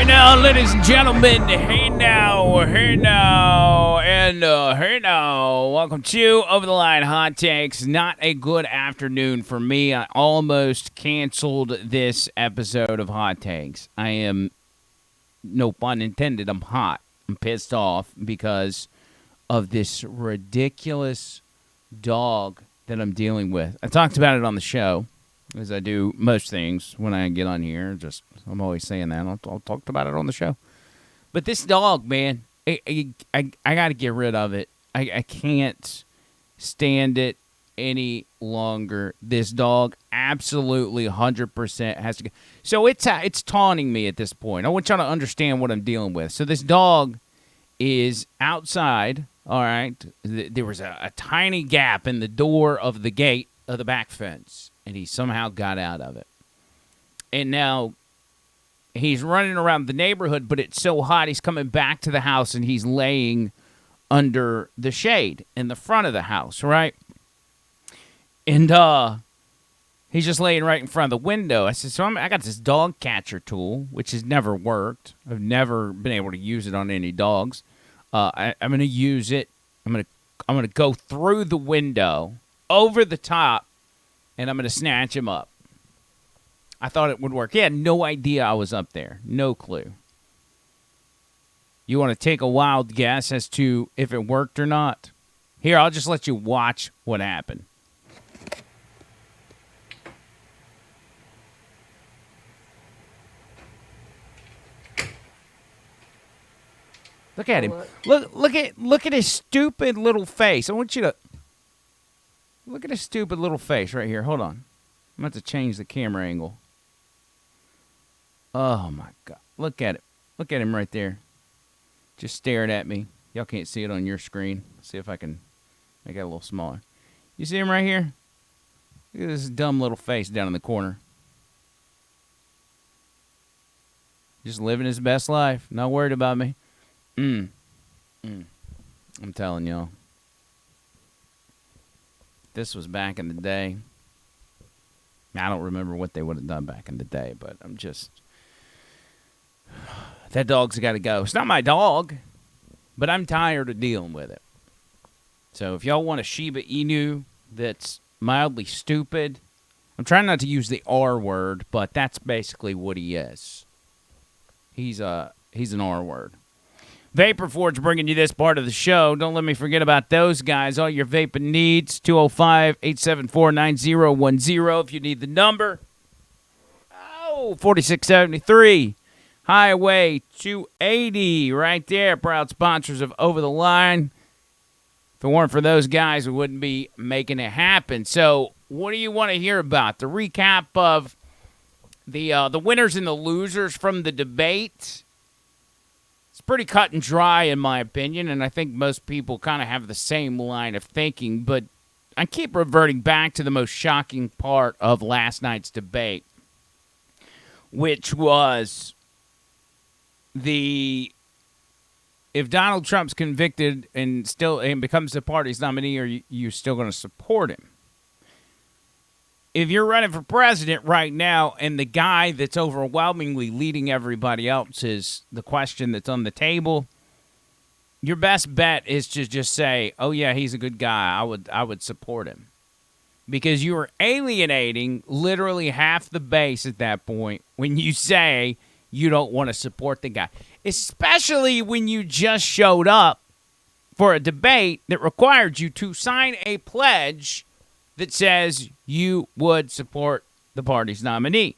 Hey now, ladies and gentlemen. Hey now, and hey now. Welcome to Over the Line Hot Takes. Not a good afternoon for me. I almost canceled this episode of Hot Takes. I am, no pun intended, I'm hot. I'm pissed off because of this ridiculous dog that I'm dealing with. I talked about it on the show, as I do most things when I get on here. I'm always saying that. I'll talk about it on the show. But this dog, man, I got to get rid of it. I can't stand it any longer. This dog absolutely 100% has to go. So it's taunting me at this point. I want y'all to understand what I'm dealing with. So this dog is outside, all right? There was a tiny gap in the door of the gate of the back fence, and he somehow got out of it. And now he's running around the neighborhood, but it's so hot he's coming back to the house, and he's laying under the shade in the front of the house, right? And he's just laying right in front of the window. I said, so I got this dog catcher tool, which has never worked. I've never been able to use it on any dogs. I'm going to use it. I'm going to go through the window, over the top, and I'm going to snatch him up. I thought it would work. He had no idea I was up there. No clue. You want to take a wild guess as to if it worked or not? Here, I'll just let you watch what happened. Look at him. Look at his stupid little face. I want you to look at his stupid little face right here. Hold on. I'm going to have to change the camera angle. Oh, my God. Look at it. Look at him right there. Just staring at me. Y'all can't see it on your screen. Let's see if I can make it a little smaller. You see him right here? Look at this dumb little face down in the corner. Just living his best life. Not worried about me. I'm telling y'all. This was back in the day. I don't remember what they would have done back in the day, but I'm just... That dog's got to go. It's not my dog, but I'm tired of dealing with it. So if y'all want a Shiba Inu that's mildly stupid, I'm trying not to use the R word, but that's basically what he is. He's an R word. Vapor Forge bringing you this part of the show. Don't let me forget about those guys. All your vaping needs, 205-874-9010 if you need the number. 4673 Highway 280 right there. Proud sponsors of Over the Line. If it weren't for those guys, we wouldn't be making it happen. So what do you want to hear about? The recap of the winners and the losers from the debate. It's pretty cut and dry, in my opinion, and I think most people kind of have the same line of thinking, but I keep reverting back to the most shocking part of last night's debate, which was if Donald Trump's convicted and becomes the party's nominee, are you still going to support him? If you're running for president right now and the guy that's overwhelmingly leading everybody else is the question that's on the table, your best bet is to just say, oh, yeah, he's a good guy. I would support him. Because you are alienating literally half the base at that point when you say you don't want to support the guy. Especially when you just showed up for a debate that required you to sign a pledge that says you would support the party's nominee.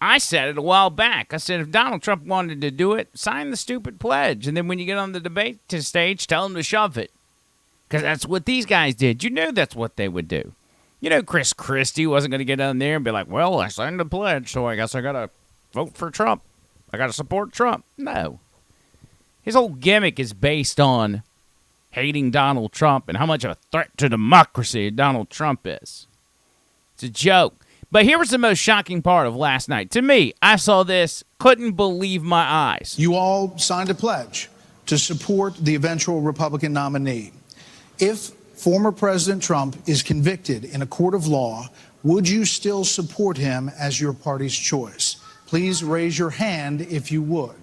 I said it a while back. I said if Donald Trump wanted to do it, sign the stupid pledge. And then when you get on the debate stage, tell him to shove it. Because that's what these guys did. You knew that's what they would do. You know Chris Christie wasn't going to get on there and be like, well, I signed the pledge, so I guess I got to vote for Trump. I got to support Trump. No. His whole gimmick is based on hating Donald Trump and how much of a threat to democracy Donald Trump is. It's a joke. But here was the most shocking part of last night. To me, I saw this, couldn't believe my eyes. You all signed a pledge to support the eventual Republican nominee. If former President Trump is convicted in a court of law, would you still support him as your party's choice? Please raise your hand if you would.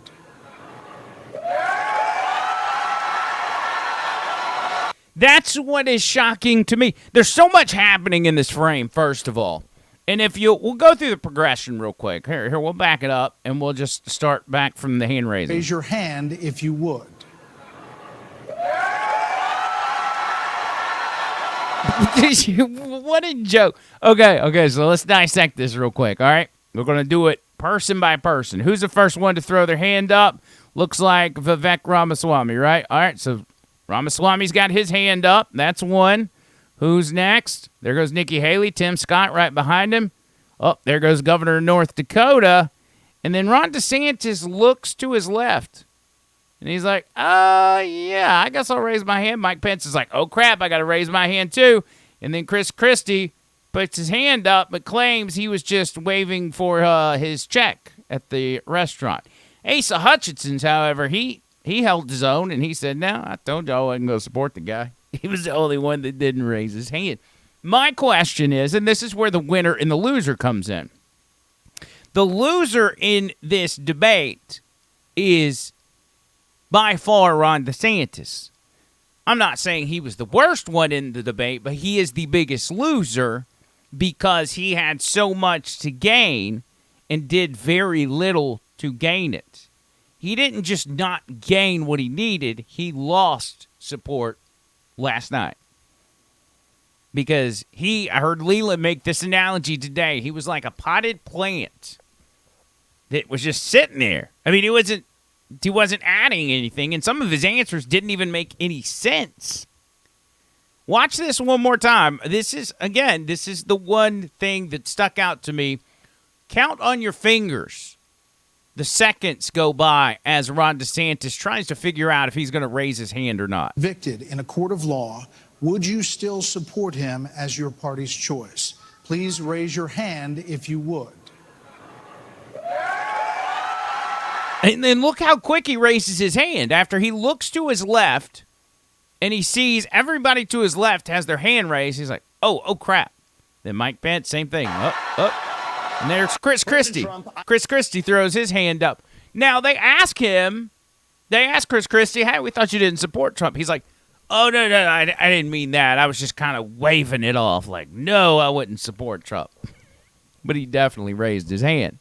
That's what is shocking to me. There's so much happening in this frame, first of all. And we'll go through the progression real quick. Here, we'll back it up, and we'll just start back from the hand raising. Raise your hand if you would. What a joke. Okay, so let's dissect this real quick, all right? We're going to do it person by person. Who's the first one to throw their hand up? Looks like Vivek Ramaswamy, right? All right, so Ramaswamy's got his hand up. That's one. Who's next? There goes Nikki Haley. Tim Scott right behind him. Oh, there goes Governor of North Dakota. And then Ron DeSantis looks to his left. And he's like, yeah, I guess I'll raise my hand. Mike Pence is like, oh, crap, I got to raise my hand too. And then Chris Christie puts his hand up but claims he was just waving for his check at the restaurant. Asa Hutchinson's, however, he held his own, and he said, no, I told you I wasn't going to support the guy. He was the only one that didn't raise his hand. My question is, and this is where the winner and the loser comes in. The loser in this debate is by far Ron DeSantis. I'm not saying he was the worst one in the debate, but he is the biggest loser because he had so much to gain and did very little to gain it. He didn't just not gain what he needed, he lost support last night. Because I heard Leland make this analogy today. He was like a potted plant that was just sitting there. I mean, he wasn't adding anything, and some of his answers didn't even make any sense. Watch this one more time. This is the one thing that stuck out to me. Count on your fingers the seconds go by as Ron DeSantis tries to figure out if he's going to raise his hand or not. Convicted in a court of law, would you still support him as your party's choice? Please raise your hand if you would. And then look how quick he raises his hand after he looks to his left and he sees everybody to his left has their hand raised. He's like, oh crap. Then Mike Pence, same thing. And there's Chris Christie. Chris Christie throws his hand up. Now, they ask Chris Christie, hey, we thought you didn't support Trump. He's like, oh, no, I didn't mean that. I was just kind of waving it off like, no, I wouldn't support Trump. But he definitely raised his hand.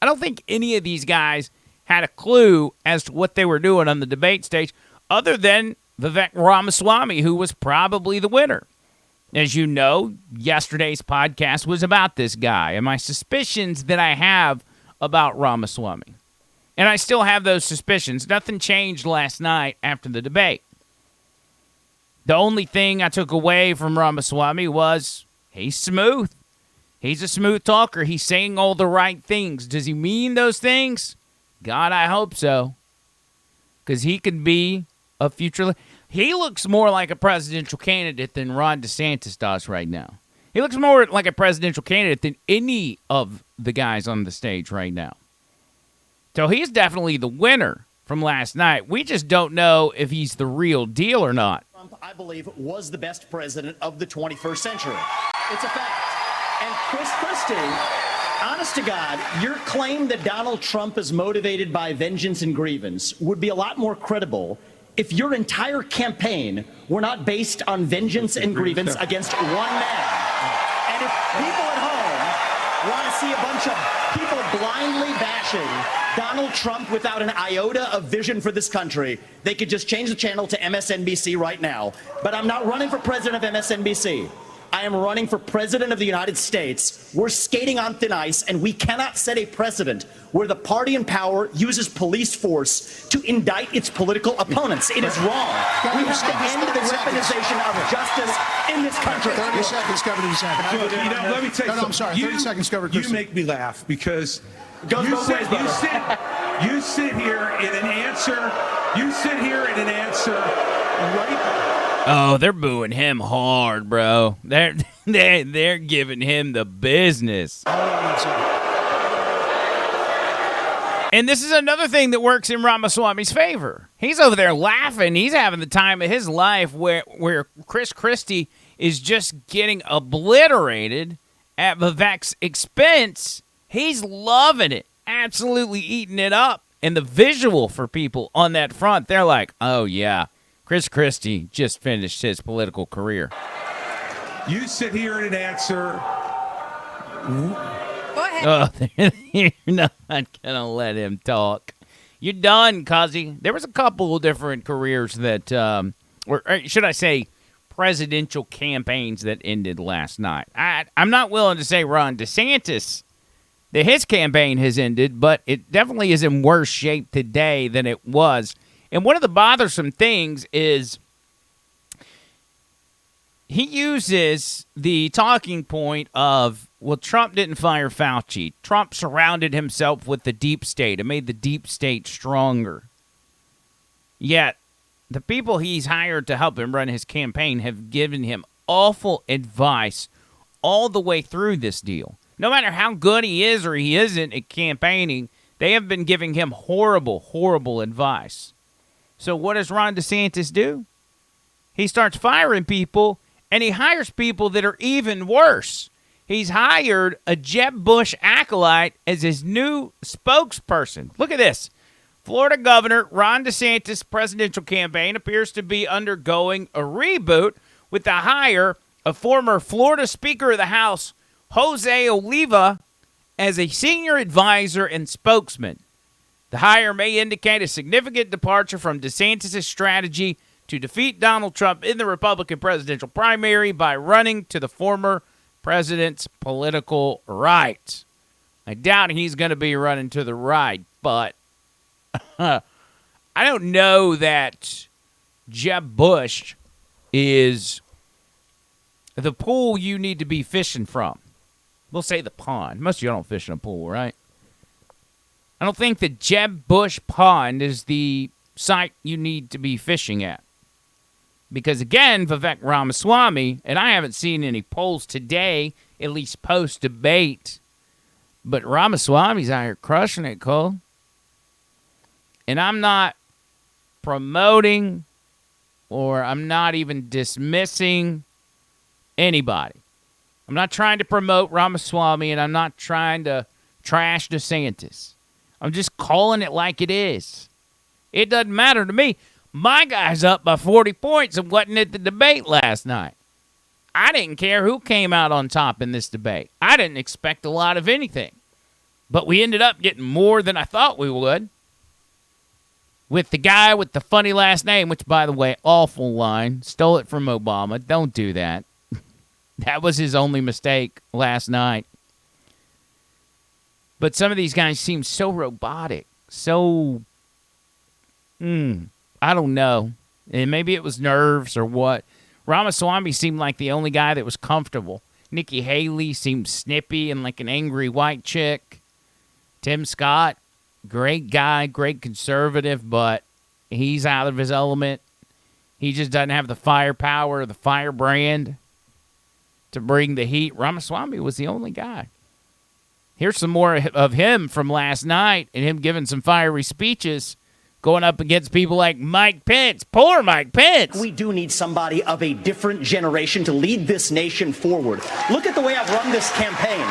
I don't think any of these guys had a clue as to what they were doing on the debate stage other than Vivek Ramaswamy, who was probably the winner. As you know, yesterday's podcast was about this guy and my suspicions that I have about Ramaswamy. And I still have those suspicions. Nothing changed last night after the debate. The only thing I took away from Ramaswamy was he's smooth. He's a smooth talker. He's saying all the right things. Does he mean those things? God, I hope so. Because he could be a future... He looks more like a presidential candidate than Ron DeSantis does right now. He looks more like a presidential candidate than any of the guys on the stage right now. So he's definitely the winner from last night. We just don't know if he's the real deal or not. Trump, I believe, was the best president of the 21st century. It's a fact. And Chris Christie, honest to God, your claim that Donald Trump is motivated by vengeance and grievance would be a lot more credible if your entire campaign were not based on vengeance and grievance against one man. And if people at home want to see a bunch of people blindly bashing Donald Trump without an iota of vision for this country, they could just change the channel to MSNBC right now. But I'm not running for president of MSNBC. I am running for president of the United States. We're skating on thin ice, and we cannot set a precedent where the party in power uses police force to indict its political opponents. It is wrong. We have to end the weaponization of justice in this country. 30 seconds, Governor DeSantis. Let me tell you something. I'm sorry. 30 seconds, Governor You Christie. make me laugh because Goes you both ways, brother. you sit here in an answer. You sit here in an answer right. Oh, they're booing him hard, bro. They're giving him the business. And this is another thing that works in Ramaswamy's favor. He's over there laughing. He's having the time of his life where Chris Christie is just getting obliterated at Vivek's expense. He's loving it, absolutely eating it up. And the visual for people on that front, they're like, oh, yeah. Chris Christie just finished his political career. You sit here and answer. Go ahead. Oh, you're not gonna let him talk. You're done, Cuzzy. There was a couple of different careers that, or should I say, presidential campaigns that ended last night. I'm not willing to say Ron DeSantis, that his campaign has ended, but it definitely is in worse shape today than it was. And one of the bothersome things is he uses the talking point of, well, Trump didn't fire Fauci. Trump surrounded himself with the deep state and made the deep state stronger. Yet, the people he's hired to help him run his campaign have given him awful advice all the way through this deal. No matter how good he is or he isn't at campaigning, they have been giving him horrible, horrible advice. So what does Ron DeSantis do? He starts firing people, and he hires people that are even worse. He's hired a Jeb Bush acolyte as his new spokesperson. Look at this. Florida Governor Ron DeSantis' presidential campaign appears to be undergoing a reboot with the hire of former Florida Speaker of the House Jose Oliva as a senior advisor and spokesman. The hire may indicate a significant departure from DeSantis' strategy to defeat Donald Trump in the Republican presidential primary by running to the former president's political right. I doubt he's going to be running to the right, but I don't know that Jeb Bush is the pool you need to be fishing from. We'll say the pond. Most of you don't fish in a pool, right? I don't think the Jeb Bush pond is the site you need to be fishing at. Because, again, Vivek Ramaswamy, and I haven't seen any polls today, at least post-debate, but Ramaswamy's out here crushing it, Cole. And I'm not promoting or I'm not even dismissing anybody. I'm not trying to promote Ramaswamy, and I'm not trying to trash DeSantis. I'm just calling it like it is. It doesn't matter to me. My guy's up by 40 points and wasn't at the debate last night. I didn't care who came out on top in this debate. I didn't expect a lot of anything. But we ended up getting more than I thought we would. With the guy with the funny last name, which, by the way, awful line. Stole it from Obama. Don't do that. That was his only mistake last night. But some of these guys seem so robotic. So, I don't know. And maybe it was nerves or what. Ramaswamy seemed like the only guy that was comfortable. Nikki Haley seemed snippy and like an angry white chick. Tim Scott, great guy, great conservative, but he's out of his element. He just doesn't have the firepower, the firebrand to bring the heat. Ramaswamy was the only guy. Here's some more of him from last night and him giving some fiery speeches going up against people like Mike Pence. Poor Mike Pence. We do need somebody of a different generation to lead this nation forward. Look at the way I've run this campaign.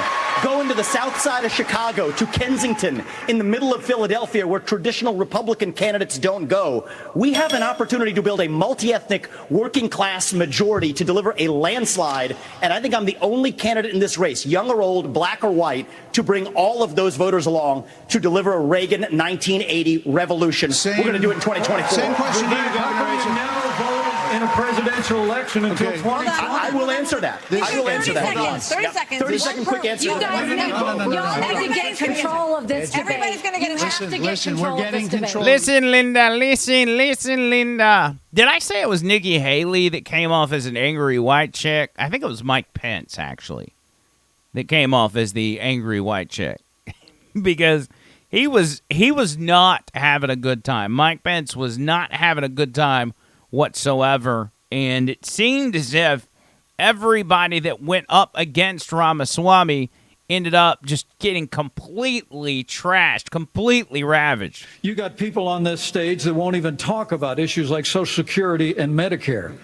Going to the south side of Chicago, to Kensington, in the middle of Philadelphia, where traditional Republican candidates don't go. We have an opportunity to build a multi-ethnic working class majority to deliver a landslide. And I think I'm the only candidate in this race, young or old, black or white, to bring all of those voters along to deliver a Reagan 1980 revolution. We're going to do it in 2024. Same question to you, How come you never voted in a presidential election until 2020? I will answer that. I will answer that. 30 seconds. 30 second quick answer. You guys need to get control of this debate. Everybody's going to get control of this debate. Listen, Linda. Did I say it was Nikki Haley that came off as an angry white chick? I think it was Mike Pence, actually, that came off as the angry white chick. Because he was not having a good time. Mike Pence was not having a good time whatsoever. And it seemed as if everybody that went up against Ramaswamy ended up just getting completely trashed, completely ravaged. You got people on this stage that won't even talk about issues like Social Security and Medicare. I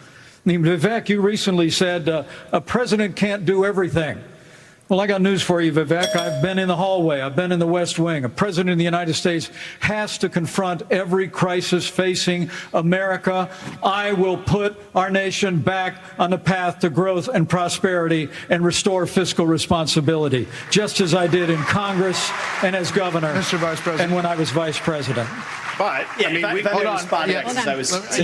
mean, Vivek, you recently said a president can't do everything. Well, I got news for you, Vivek. I've been in the hallway. I've been in the West Wing. A president of the United States has to confront every crisis facing America. I will put our nation back on the path to growth and prosperity and restore fiscal responsibility, just as I did in Congress and as governor, Mr. Vice President. and when I was vice president. But yeah, Hold on.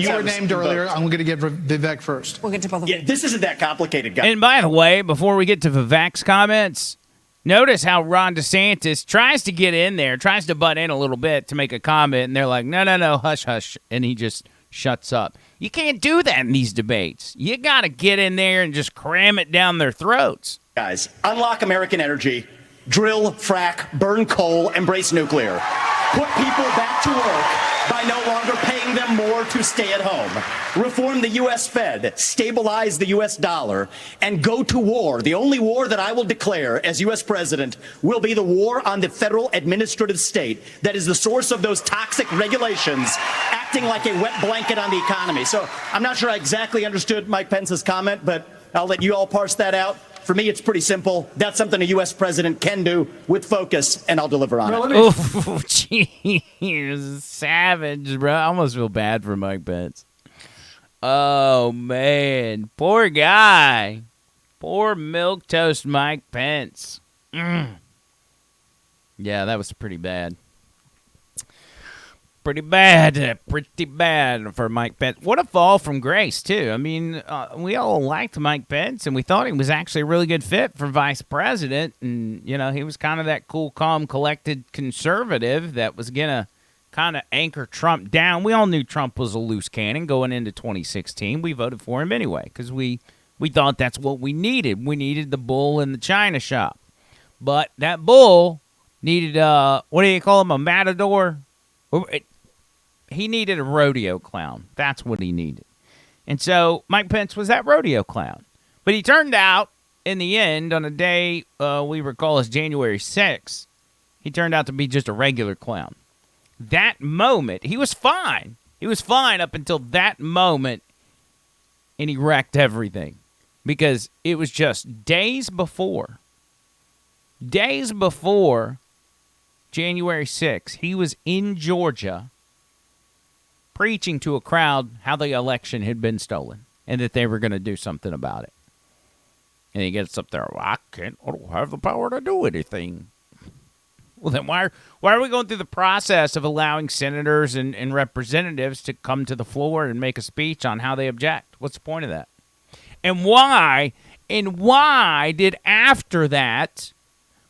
You were named earlier. I'm going to give Vivek first. We'll get to both of Yeah, them. this isn't that complicated, guys. And by the way, before we get to Vivek's comments, notice how Ron DeSantis tries to get in there, tries to butt in a little bit to make a comment, and they're like, no, hush, hush, and he just shuts up. You can't do that in these debates. You got to get in there and just cram it down their throats. Guys, unlock American energy, drill, frack, burn coal, embrace nuclear. Put people back to work by no longer paying them more to stay at home. Reform the U.S. Fed, stabilize the U.S. dollar, and go to war. The only war that I will declare as U.S. president will be the war on the federal administrative state that is the source of those toxic regulations acting like a wet blanket on the economy. So I'm not sure I exactly understood Mike Pence's comment, but I'll let you all parse that out. For me, it's pretty simple. That's something a U.S. president can do with focus, and I'll deliver on it. Oh, jeez. Savage, bro. I almost feel bad for Mike Pence. Oh, man. Poor guy. Poor milquetoast Mike Pence. Yeah, that was pretty bad. Pretty bad for Mike Pence. What a fall from grace, too. I mean, we all liked Mike Pence, and we thought he was actually a really good fit for vice president. And, you know, he was kind of that cool, calm, collected conservative that was going to kind of anchor Trump down. We all knew Trump was a loose cannon going into 2016. We voted for him anyway because we thought that's what we needed. We needed the bull in the china shop. But that bull needed, what do you call him, a matador? He needed a rodeo clown. That's what he needed. And so Mike Pence was that rodeo clown. But he turned out, in the end, on a day we recall as January 6th, he turned out to be just a regular clown. That moment, he was fine. He was fine up until that moment, and he wrecked everything. Because it was just days before January 6th, he was in Georgia preaching to a crowd how the election had been stolen and that they were going to do something about it. And he gets up there, I don't have the power to do anything. Well, then why are we going through the process of allowing senators and representatives to come to the floor and make a speech on how they object? What's the point of that? And why did after that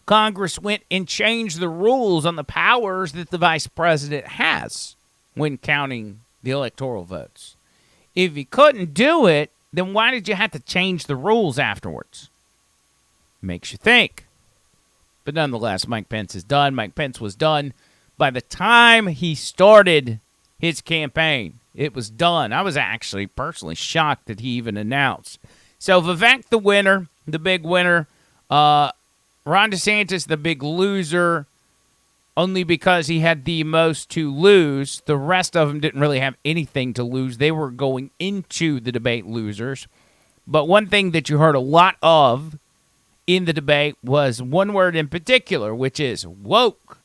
Congress went and changed the rules on the powers that the vice president has when counting the electoral votes? If you couldn't do it, then why did you have to change the rules afterwards? Makes you think. But nonetheless, Mike Pence is done. Mike Pence was done by the time he started his campaign. It was done. I was actually personally shocked that he even announced. So Vivek, the winner, the big winner. Ron DeSantis, the big loser, only because he had the most to lose. The rest of them didn't really have anything to lose. They were going into the debate losers. But one thing that you heard a lot of in the debate was one word in particular, which is woke.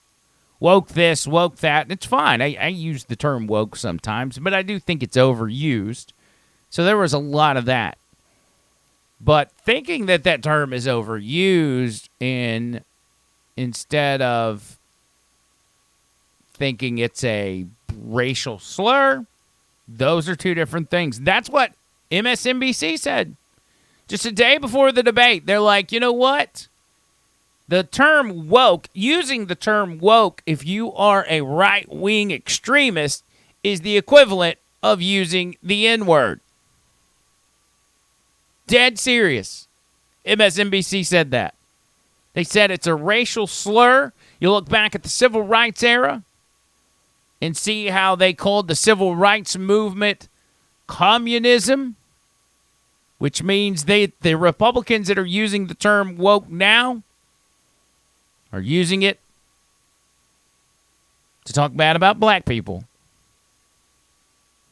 Woke this, woke that. It's fine. I use the term woke sometimes, but I do think it's overused. So there was a lot of that. But thinking that term is overused instead of thinking it's a racial slur, those are two different things. That's what MSNBC said. Just a day before the debate, they're like, you know what? The term woke, using the term woke if you are a right-wing extremist is the equivalent of using the N-word. Dead serious. MSNBC said that. They said it's a racial slur. You look back at the civil rights era and see how they called the civil rights movement communism, which means the Republicans that are using the term woke now are using it to talk bad about black people.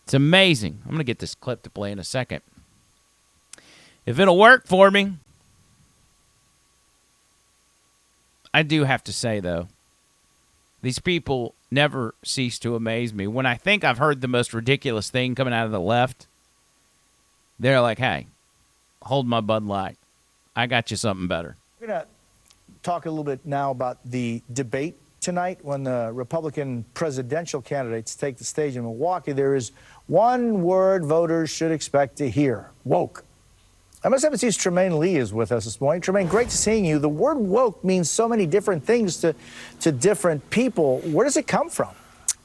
It's amazing. I'm going to get this clip to play in a second. If it'll work for me. I do have to say, though, these people never cease to amaze me. When I think I've heard the most ridiculous thing coming out of the left, they're like, hey, hold my Bud Light. I got you something better. We're going to talk a little bit now about the debate tonight when the Republican presidential candidates take the stage in Milwaukee. There is one word voters should expect to hear: woke. MSNBC's Tremaine Lee is with us this morning. Tremaine, great seeing you. The word woke means so many different things to different people. Where does it come from?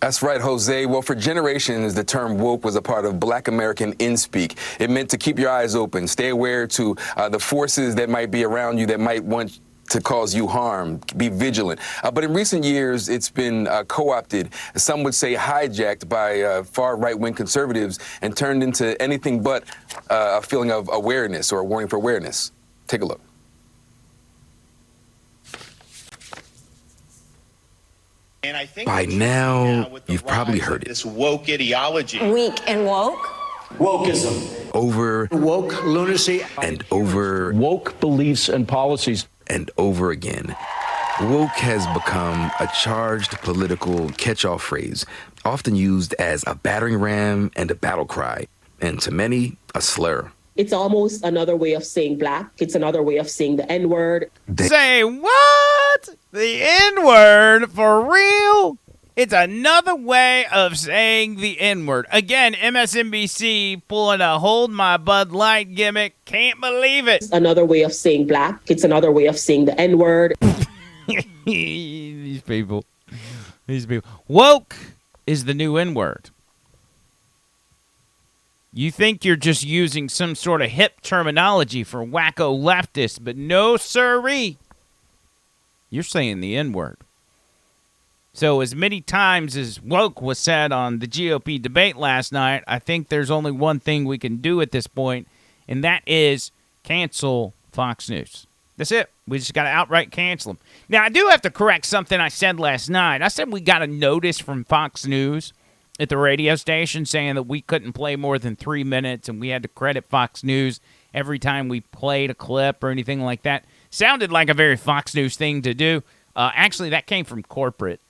That's right, Jose. Well, for generations, the term woke was a part of Black American in-speak. It meant to keep your eyes open, stay aware to the forces that might be around you that might want to cause you harm, be vigilant. But in recent years, it's been co-opted, some would say hijacked by far right-wing conservatives and turned into anything but a feeling of awareness or a warning for awareness. Take a look. And I think by now, you've probably heard it. This woke ideology. Weak and woke. Wokeism. Over. Woke lunacy. And over. Woke beliefs and policies. And over again. Woke has become a charged political catch-all phrase, often used as a battering ram and a battle cry, and to many, a slur. It's almost another way of saying black. It's another way of saying the N-word. Say what? The N-word? For real? It's another way of saying the N-word. Again, MSNBC pulling a hold my Bud Light gimmick. Can't believe it. It's another way of saying black. It's another way of saying the N-word. These people. Woke is the new N-word. You think you're just using some sort of hip terminology for wacko leftists, but no siree. You're saying the N-word. So as many times as woke was said on the GOP debate last night, I think there's only one thing we can do at this point, and that is cancel Fox News. That's it. We just got to outright cancel them. Now, I do have to correct something I said last night. I said we got a notice from Fox News at the radio station saying that we couldn't play more than 3 minutes and we had to credit Fox News every time we played a clip or anything like that. Sounded like a very Fox News thing to do. Actually, that came from corporate,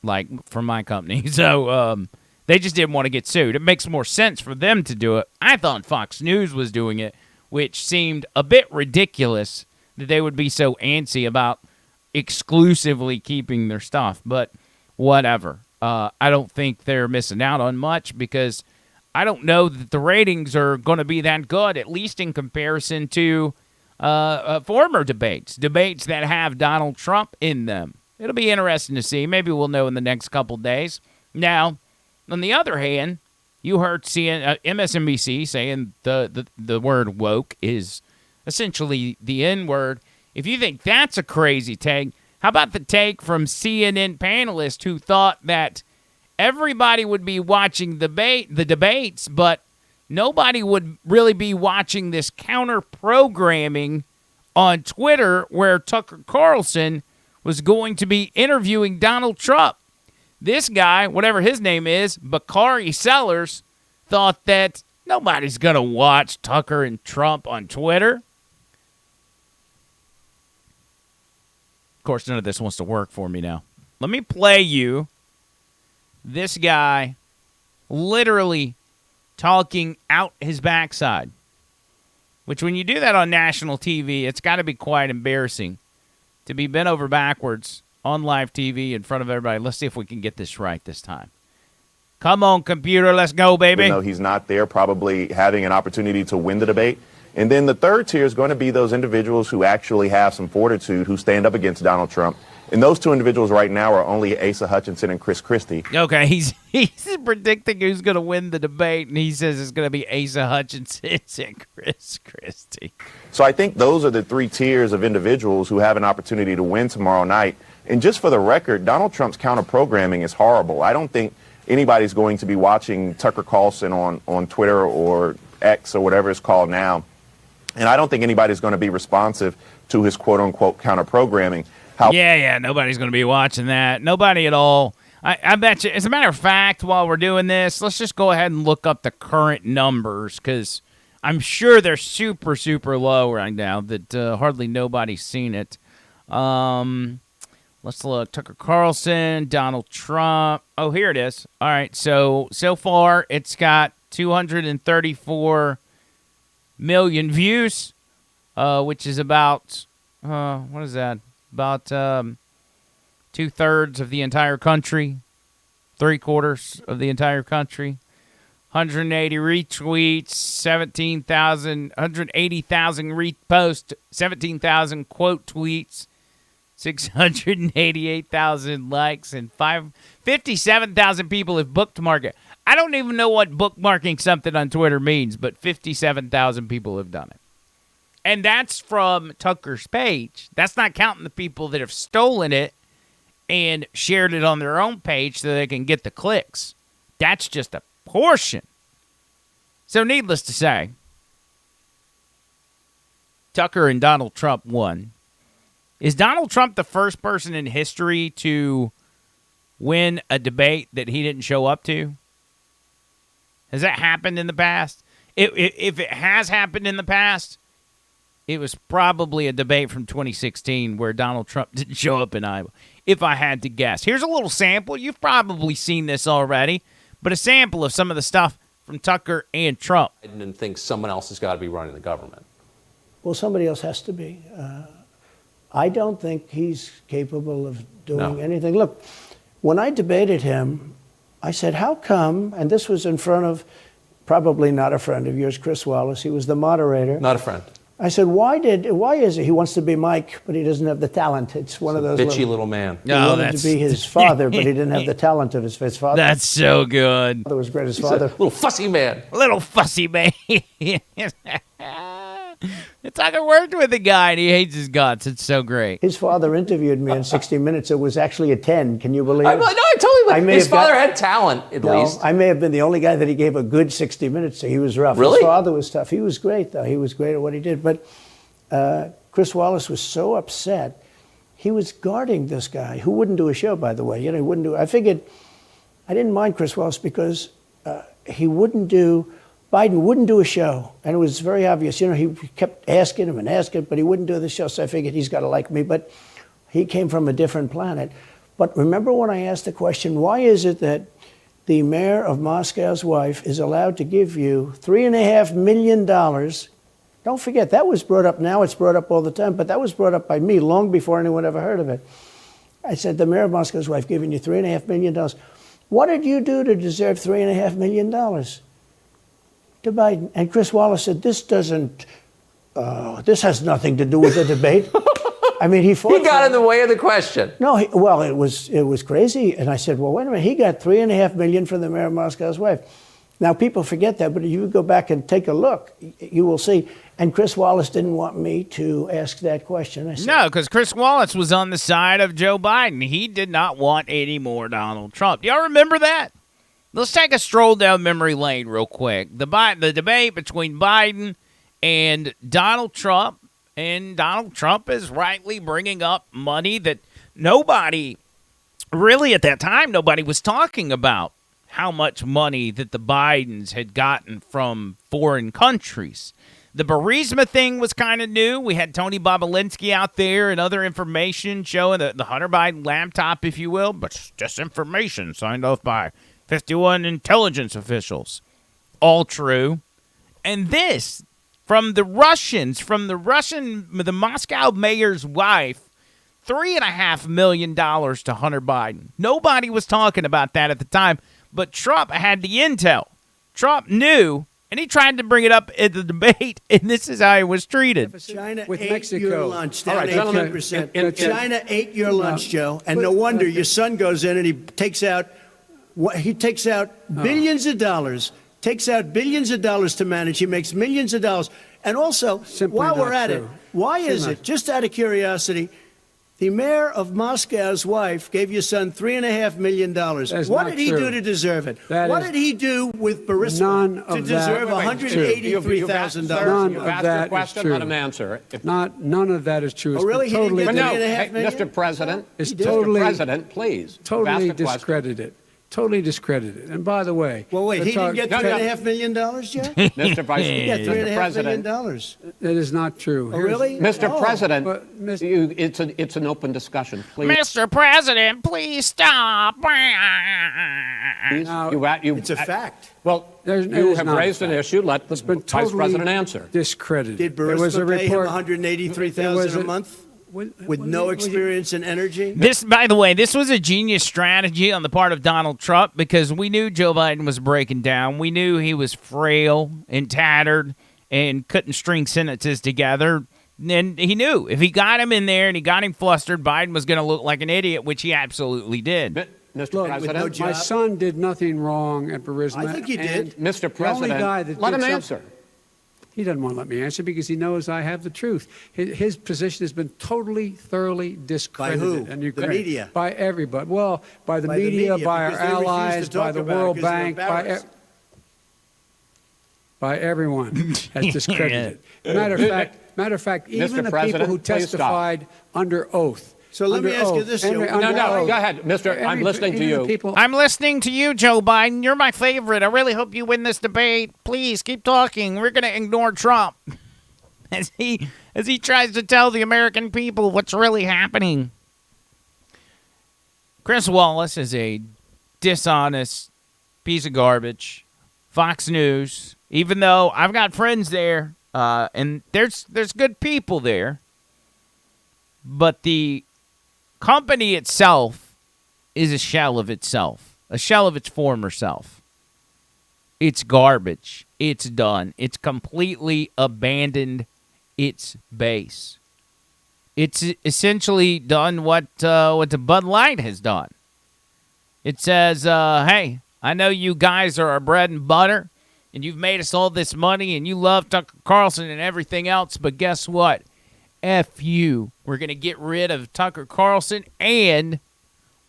like from my company. So they just didn't want to get sued. It makes more sense for them to do it. I thought Fox News was doing it, which seemed a bit ridiculous that they would be so antsy about exclusively keeping their stuff. But whatever. I don't think they're missing out on much because I don't know that the ratings are going to be that good, at least in comparison to former debates that have Donald Trump in them. It'll be interesting to see. Maybe we'll know in the next couple days. Now, on the other hand, you heard MSNBC saying the word woke is essentially the N-word. If you think that's a crazy take, how about the take from CNN panelists who thought that everybody would be watching the debates, but nobody would really be watching this counter-programming on Twitter where Tucker Carlson was going to be interviewing Donald Trump. This guy, whatever his name is, Bakari Sellers, thought that nobody's going to watch Tucker and Trump on Twitter. Of course, none of this wants to work for me now. Let me play you this guy literally talking out his backside, which when you do that on national TV, it's got to be quite embarrassing to be bent over backwards on live TV in front of everybody. Let's see if we can get this right this time. Come on, computer. Let's go, baby. No, he's not there, probably having an opportunity to win the debate. And then the third tier is going to be those individuals who actually have some fortitude, who stand up against Donald Trump. And those two individuals right now are only Asa Hutchinson and Chris Christie. Okay, he's predicting who's going to win the debate, and he says it's going to be Asa Hutchinson and Chris Christie. So I think those are the three tiers of individuals who have an opportunity to win tomorrow night. And just for the record, Donald Trump's counter-programming is horrible. I don't think anybody's going to be watching Tucker Carlson on Twitter or X or whatever it's called now. And I don't think anybody's going to be responsive to his quote-unquote counter-programming. Yeah, nobody's going to be watching that. Nobody at all. I bet you. As a matter of fact, while we're doing this, let's just go ahead and look up the current numbers because I'm sure they're super, super low right now that hardly nobody's seen it. Let's look. Tucker Carlson, Donald Trump. Oh, here it is. All right. So far, it's got 234 million views, which is about, what is that? About 2/3 of the entire country, 3/4 of the entire country. 180 retweets, 180,000 reposts, 17,000 quote tweets, 688,000 likes, and 57,000 people have bookmarked it. I don't even know what bookmarking something on Twitter means, but 57,000 people have done it. And that's from Tucker's page. That's not counting the people that have stolen it and shared it on their own page so they can get the clicks. That's just a portion. So needless to say, Tucker and Donald Trump won. Is Donald Trump the first person in history to win a debate that he didn't show up to? Has that happened in the past? If it has happened in the past, it was probably a debate from 2016 where Donald Trump didn't show up in Iowa, if I had to guess. Here's a little sample. You've probably seen this already, but a sample of some of the stuff from Tucker and Trump. And think someone else has got to be running the government. Well, somebody else has to be. I don't think he's capable of doing anything. Look, when I debated him, I said, how come, and this was in front of probably not a friend of yours, Chris Wallace. He was the moderator. Not a friend. I said, why is it he wants to be Mike, but he doesn't have the talent? It's one of those bitchy little man. He wanted to be his father, but he didn't have the talent of his father. That's so good. Father was great. His father. Little fussy man. Little fussy man. Tucker worked with the guy, and he hates his guts. It's so great. His father interviewed me in 60 Minutes. It was actually a 10. Can you believe it? No, I totally believe his father had talent, at least. I may have been the only guy that he gave a good 60 Minutes to. He was rough. Really? His father was tough. He was great, though. He was great at what he did. But Chris Wallace was so upset. He was guarding this guy, who wouldn't do a show, by the way. He wouldn't do. I figured I didn't mind Chris Wallace because Biden wouldn't do a show, and it was very obvious. He kept asking him, but he wouldn't do the show, so I figured he's got to like me. But he came from a different planet. But remember when I asked the question, why is it that the mayor of Moscow's wife is allowed to give you $3.5 million? Don't forget, that was brought up now. It's brought up all the time, but that was brought up by me long before anyone ever heard of it. I said, the mayor of Moscow's wife giving you $3.5 million. What did you do to deserve $3.5 million? To Biden. And Chris Wallace said, this has nothing to do with the debate. I mean, he got in the way of the question. No, it was crazy. And I said, well, wait a minute. He got $3.5 million from the mayor of Moscow's wife. Now, people forget that, but if you go back and take a look, you will see. And Chris Wallace didn't want me to ask that question. I said, no, because Chris Wallace was on the side of Joe Biden. He did not want any more Donald Trump. Do y'all remember that? Let's take a stroll down memory lane real quick. The debate between Biden and Donald Trump, and Donald Trump is rightly bringing up money that nobody, really at that time, nobody was talking about how much money that the Bidens had gotten from foreign countries. The Burisma thing was kind of new. We had Tony Bobulinski out there and other information showing the Hunter Biden laptop, if you will, but just information signed off by 51 intelligence officials. All true. And this, from the Moscow mayor's wife, $3.5 million to Hunter Biden. Nobody was talking about that at the time, but Trump had the intel. Trump knew, and he tried to bring it up at the debate, and this is how he was treated. China with ate Mexico. your lunch, down All right, 18%. China ate your lunch, Joe, and no wonder your son goes in and he takes out billions of dollars, to manage. He makes millions of dollars. And also, while we're at it, why is it, just out of curiosity, the mayor of Moscow's wife gave your son $3.5 million. What did he do to deserve it? What did he do with Burisma to deserve $183,000? None of that is true. Let him answer. None of that is true. Oh, really? He didn't get $3.5 million? Mr. President, It's totally, Mr. President, please. Totally discredited. totally discredited. And by the way, Well, wait, he didn't get $3.5 million, Jeff? Mr. Vice He got $3.5 million. that is not true. Oh, really? Mr. President, But, it's an open discussion. Please. Mr. President, please stop. Please. Now, It's a fact. Well, There's- you there's have not raised an fact. issue. Let the been Vice totally President answer. discredited. Did There was a Burisma pay him report. $183,000 a month with no experience in energy? This, by the way, this was a genius strategy on the part of Donald Trump because we knew Joe Biden was breaking down. We knew he was frail and tattered and couldn't string sentences together. And he knew if he got him in there and he got him flustered, Biden was going to look like an idiot, which he absolutely did. Mr. Look, President, my son did nothing wrong at Burisma. I think he did. Mr. The only President, guy that let did him something- answer. He doesn't want to let me answer because he knows I have the truth. His position has been totally, thoroughly discredited. By who? And The media? By everybody. Well, by the By the media, media, by our because they refuse to allies, by talk the about it World because they're Bank, embarrassed. by everyone has discredited it. Matter of fact, even the people President, who please stop. testified under oath. So let me ask you this, Joe. No, go ahead, Mr. I'm listening to you. I'm listening to you, Joe Biden. You're my favorite. I really hope you win this debate. Please keep talking. We're going to ignore Trump as he tries to tell the American people what's really happening. Chris Wallace is a dishonest piece of garbage. Fox News, even though I've got friends there, and there's good people there, but the company itself is a shell of itself, a shell of its former self. It's garbage. It's done. It's completely abandoned its base. It's essentially done what the Bud Light has done. It says, hey, I know you guys are our bread and butter, and you've made us all this money, and you love Tucker Carlson and everything else, but guess what? F you. We're going to get rid of Tucker Carlson, and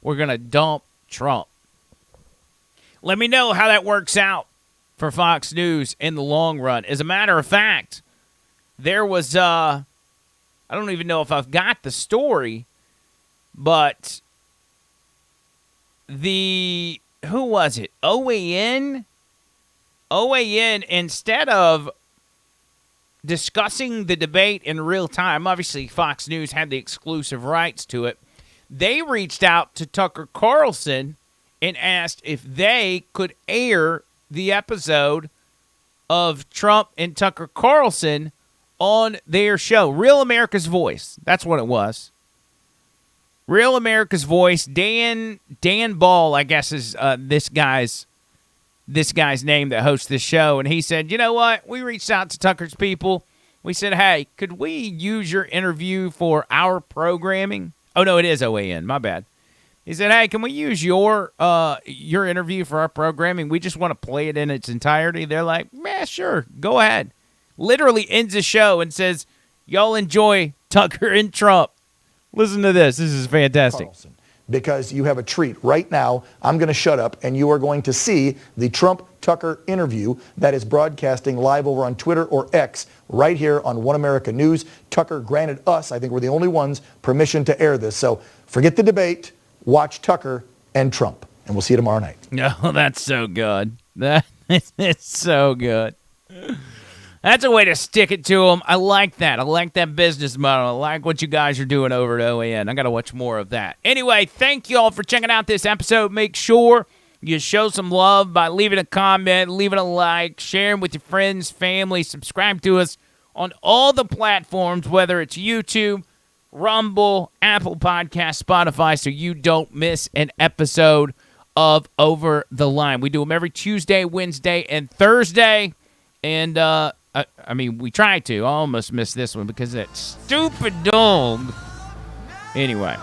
we're going to dump Trump. Let me know how that works out for Fox News in the long run. As a matter of fact, there was, I don't even know if I've got the story, but who was it? OAN, instead of discussing the debate in real time, obviously Fox News had the exclusive rights to it, they reached out to Tucker Carlson and asked if they could air the episode of Trump and Tucker Carlson on their show, Real America's Voice. That's what it was. Real America's Voice. Dan Ball, I guess, is this guy's name that hosts this show, and he said, you know what? We reached out to Tucker's people. We said, hey, could we use your interview for our programming? Oh no, it is OAN. My bad. He said, hey, can we use your interview for our programming? We just want to play it in its entirety. They're like, yeah, sure, go ahead. Literally ends the show and says, y'all enjoy Tucker and Trump. Listen to this. This is fantastic. Because you have a treat. Right now, I'm going to shut up, and you are going to see the Trump-Tucker interview that is broadcasting live over on Twitter or X right here on One America News. Tucker granted us, I think we're the only ones, permission to air this. So forget the debate. Watch Tucker and Trump, and we'll see you tomorrow night. No, that's so good. That is so good. That's a way to stick it to them. I like that. I like that business model. I like what you guys are doing over at OAN. I got to watch more of that. Anyway, thank you all for checking out this episode. Make sure you show some love by leaving a comment, leaving a like, sharing with your friends, family. Subscribe to us on all the platforms, whether it's YouTube, Rumble, Apple Podcasts, Spotify, so you don't miss an episode of Over the Line. We do them every Tuesday, Wednesday, and Thursday. And, I mean, we try to. I almost missed this one because of that stupid dog. Anyway,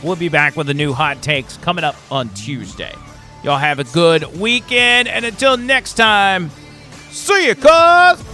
we'll be back with the new hot takes coming up on Tuesday. Y'all have a good weekend. And until next time, see you, cuz.